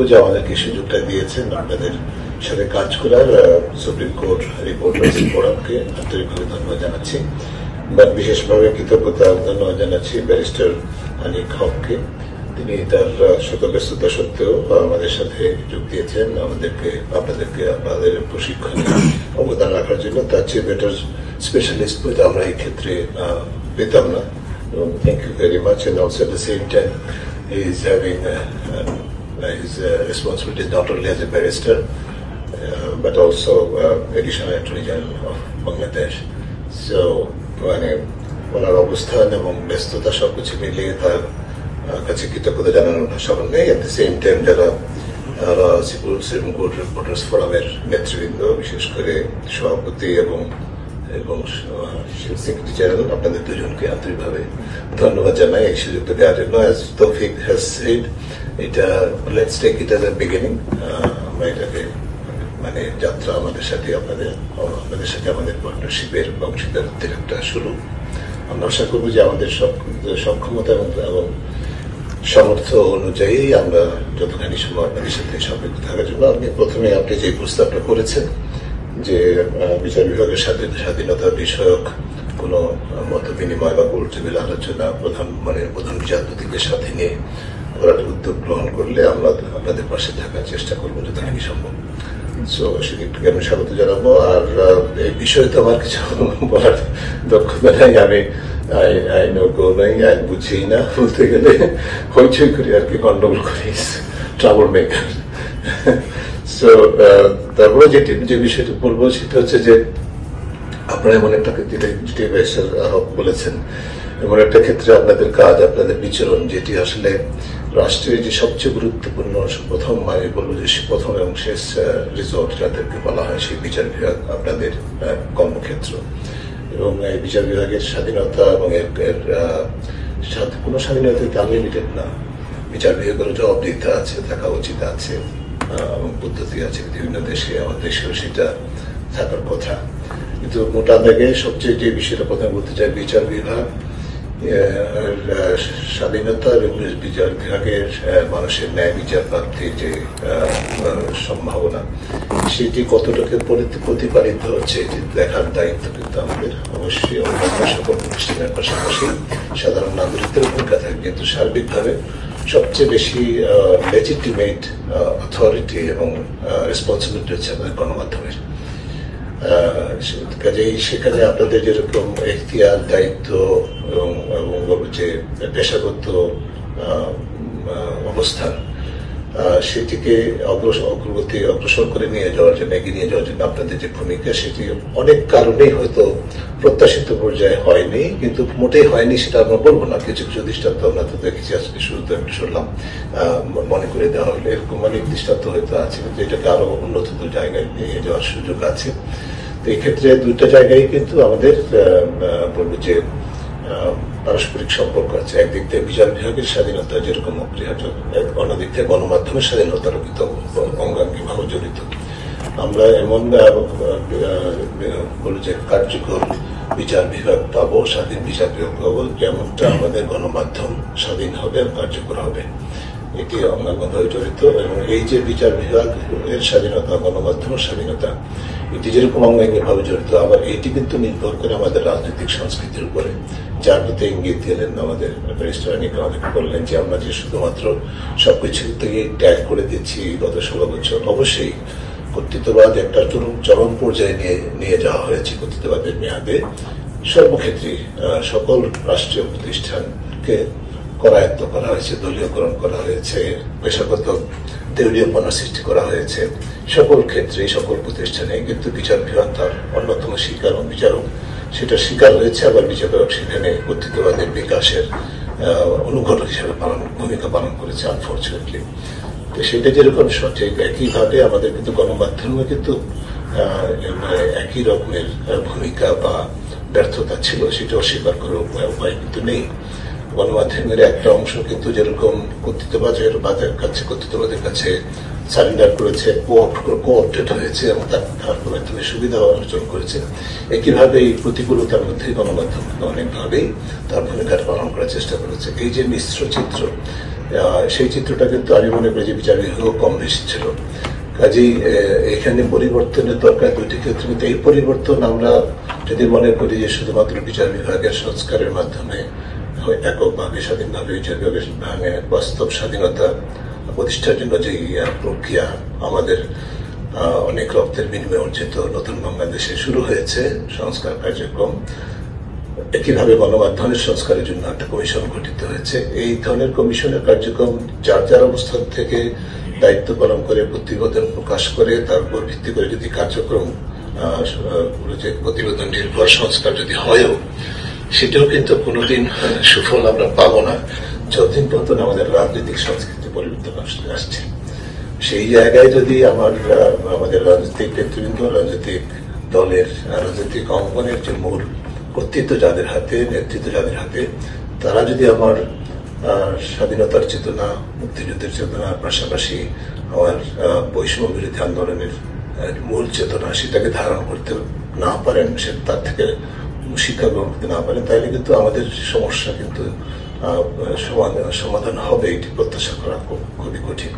যে আমাদেরকে সুযোগটা দিয়েছেন আপনাদের সাথে কাজ করার। সুপ্রিম কোর্ট রিপোর্টার্স ফোরামকে আন্তরিকভাবে ধন্যবাদ জানাচ্ছি, বিশেষভাবে কৃতজ্ঞতা ধন্যবাদ জানাচ্ছি ব্যারিস্টার আনিক হককে। তিনি তার শত ব্যস্ততা সত্ত্বেও আমাদের সাথে যোগ দিয়েছেন, আপনাদেরকে আপনাদের প্রশিক্ষণে অবদান রাখার জন্য। তার চেয়ে বেটার স্পেশালিস্ট বলতে আমরা এই ক্ষেত্রে পেতাম না। Thank you very much, and also at the same time he is having his responsibilities not only as a barrister but also additional Attorney General of Bangladesh. So মানে ওনার অবস্থান এবং ব্যস্ততা সবকিছু মিলিয়ে তার কাছে কৃতজ্ঞতা জানানোর ভাষা নেই। এট দ্য সেম টাইম যারা সুপ্রিম কোর্ট রিপোর্টার্স ফোরামের নেতৃবৃন্দ, বিশেষ করে সভাপতি এবং সেক্রেটারি জেনারেল, আপনাদের দুজনকে আন্তরিকভাবে ধন্যবাদ জানাই এই সুযোগটা দেওয়ার জন্য। অ্যাজ তৌফিক হ্যাজ সেড, এটা let's take it as a beginning. আমরা এটাকে মানে যাত্রা আমাদের সাথে আপনাদের সাথে আমাদের পার্টনারশিপের অংশীদারত্বের একটা শুরু। আমরা আশা করবো যে আমাদের সক্ষমতা এবং সামর্থ্য অনুযায়ী আমরা যতখানি সময় আপনাদের সাথে সম্পৃক্ত থাকার জন্য। প্রথমে আপনি যে প্রস্তাবটা করেছেন যে বিচার বিভাগের স্বাধীনতা বিষয়ক কোন মত বিনিময় বা গোলটেবিল আলোচনা প্রধান বিচারপতিদের সাথে নিয়ে করার উদ্যোগ গ্রহণ করলে আমরা আপনাদের পাশে থাকার চেষ্টা করবো যতখানি সম্ভব। সো সেদিকটাকে আমি স্বাগত জানাবো। আর এই বিষয়ে তো আমার কিছু বলার দক্ষতা নাই, আমি বুঝি না, বলতে গেলে হইচই করি আর কি, গন্ডগোল করি, ট্রাবল মেকার। সো তারপরে যে বিষয়টা বলবো সেটা হচ্ছে যে আপনারা এমন একটা বলেছেন, এমন একটা ক্ষেত্রে আপনাদের কাজ, আপনাদের বিচরণ, যেটি আসলে রাষ্ট্রের যে সবচেয়ে গুরুত্বপূর্ণ প্রথম, আমি বলবো যে প্রথম এবং শেষ রিসোর্ট যাদেরকে বলা হয়, সেই বিচার বিভাগ আপনাদের কর্মক্ষেত্র। এবং এই বিচার বিভাগের স্বাধীনতা এবং এর কোনো স্বাধীনতা আনলিমিটেড না। বিচার বিভাগেরও জবাবদিহিতা আছে, থাকা উচিত আছে এবং পদ্ধতি আছে বিভিন্ন দেশে, আমাদের দেশেও সেটা থাকার কথা। কিন্তু মোটা দাগে সবচেয়ে যে বিষয়টা প্রথমে বলতে চাই, বিচার বিভাগ স্বাধীনতা এবং বিচার বিভাগের মানুষের ন্যায় বিচার প্রাপ্তির যে সম্ভাবনা, সেটি কতটুকু প্রতিপালিত হচ্ছে এটি দেখার দায়িত্ব কিন্তু আমাদের অবশ্যই অন্যান্য সকল প্রতিষ্ঠানের পাশাপাশি সাধারণ নাগরিকদের ভূমিকা থাকে। কিন্তু সার্বিকভাবে সবচেয়ে বেশি লেজিটিমেট অথরিটি এবং রেসপন্সিবিলিটি হচ্ছে আমাদের গণমাধ্যমের। কাজেই সেখানে আপনাদের যেরকম এখতিয়ার, দায়িত্ব এবং যে পেশাগত অবস্থান, সেটিকে অগ্রসর করে নিয়ে যাওয়ার জন্য, এগিয়ে নিয়ে যাওয়ার জন্য আপনাদের যে ভূমিকা, সেটি অনেক কারণেই হয়তো প্রত্যাশিত পর্যায়ে হয়নি। কিন্তু মোটেই হয়নি সেটা আমরা বলবো না, কিছু কিছু দৃষ্টান্ত আমরা তো দেখেছি, আজকে শুরুতে একটু শুনলাম, মনে করে দেওয়া হলে এরকম অনেক দৃষ্টান্ত হয়তো আছে, কিন্তু এটাকে আরো উন্নত জায়গায় নিয়ে যাওয়ার সুযোগ আছে। তো এই ক্ষেত্রে দুইটা জায়গায় কিন্তু আমাদের বলবো যে পারস্পরিক সম্পর্ক আছে। একদিক থেকে বিচার বিভাগের স্বাধীনতা যেরকম অপরিহার্য, অন্যদিক থেকে গণমাধ্যমের স্বাধীনতারও কিন্তু অঙ্গাঙ্গিভাবে জড়িত। আমরা এমন বলি যে কার্যকর বিচার বিভাগ পাবো, স্বাধীন বিচার বিভাগ পাবো, যেমনটা আমাদের গণমাধ্যম স্বাধীন হবে এবং কার্যকর হবে, এটি অঙ্গাঙ্গভাবে জড়িত। এবং এই যে বিচার বিভাগের স্বাধীনতা, গণমাধ্যমের স্বাধীনতা, এটি যেরকম অঙ্গাঙ্গিভাবে জড়িত, আবার এটি কিন্তু নির্ভর করে আমাদের রাজনৈতিক সংস্কৃতির উপরে, যার প্রতি ইঙ্গিত দিলেন আমাদের ব্যারিস্টার আনিক আমাদেরকে বললেন যে আমরা যে শুধুমাত্র সবকিছু থেকে ত্যাগ করে দিচ্ছি গত 16 বছর। অবশ্যই কর্তৃত্ববাদ একটা চরম পর্যায়ে নিয়ে যাওয়া হয়েছে। কর্তৃত্ববাদের মেয়াদে সর্বক্ষেত্রে সকল রাষ্ট্রীয় প্রতিষ্ঠানকে করায়ত্ত করা হয়েছে, দলীয়করণ করা হয়েছে, পেশাগত দেউলিয়াপনা সৃষ্টি করা হয়েছে সকল ক্ষেত্রে, সকল প্রতিষ্ঠানে। কিন্তু বিচার বিভাগ তার অন্যতম শিকার এবং বিচারক সেটা শিকার হয়েছে। আবার বিচারক সেখানে কর্তৃত্ববাদের বিকাশের অনুঘটক হিসেবে ভূমিকা পালন করেছে, আনফর্চুনেটলি। তো সেটা যেরকম সঠিক, একইভাবে আমাদের কিন্তু গণমাধ্যমে কিন্তু একই রকমের ভূমিকা বা ব্যর্থতা ছিল, সেটা অস্বীকার করার উপায় কিন্তু নেই। গণমাধ্যমের একটা অংশ কিন্তু যেরকম কর্তৃত্ববাদের কাছে সারেন্ডার করেছে, কোঅপ্টেড হয়েছে এবং তার মাধ্যমে সুবিধা অর্জন করেছে, একইভাবে এই প্রতিকূলতার মধ্যে গণমাধ্যম অনেকভাবেই তার ভূমিকা পালন করার চেষ্টা করেছে। এই যে মিশ্র চিত্র, সেই চিত্রটা কিন্তু আমি মনে করি যে বিচার বিভাগও কম বেশি ছিল। কাজেই এখানে পরিবর্তনের দরকার দুটি ক্ষেত্রে, কিন্তু এই পরিবর্তন আমরা যদি মনে করি যে শুধুমাত্র বিচার বিভাগের সংস্কারের মাধ্যমে এককভাবে স্বাধীনভাবে বিচার বিভাগের বাস্তব স্বাধীনতা প্রতিষ্ঠার জন্য যে প্রক্রিয়া আমাদের অনেক রক্তের বিনিময়ে অর্জিত নতুন বাংলাদেশে শুরু হয়েছে সংস্কার কার্যক্রম, একইভাবে গণমাধ্যমের সংস্কারের জন্য একটা কমিশন গঠিত হয়েছে। এই ধরনের কমিশনের কার্যক্রম যার যার অবস্থান থেকে দায়িত্ব পালন করে, প্রতিবেদন প্রকাশ করে, তার উপর ভিত্তি করে যদি কার্যক্রম যে প্রতিবেদন নির্ভর সংস্কার যদি হয়ও, সেটাও কিন্তু কোনোদিন সুফল আমরা পাবো না যতদিন পর্যন্ত আমাদের রাজনৈতিক সংস্কৃতি পরিবর্তন আসছে। সেই জায়গায় যদি আমাদের রাজনৈতিক নেতৃবৃন্দ, রাজনৈতিক দলের, রাজনৈতিক অঙ্গনের যে মূল কর্তৃত্ব যাদের হাতে, নেতৃত্ব যাদের হাতে, তারা যদি আমার স্বাধীনতার চেতনা, মুক্তিযুদ্ধের চেতনার পাশাপাশি আমার বৈষম্য বিরোধী আন্দোলনের মূল চেতনা সেটাকে ধারণ করতে না পারেন, সে তার থেকে শিক্ষা গ্রহণ করতে না পারেন, তাহলে কিন্তু আমাদের সমস্যা কিন্তু সমাধান হবে এটি প্রত্যাশা করা খুবই কঠিন।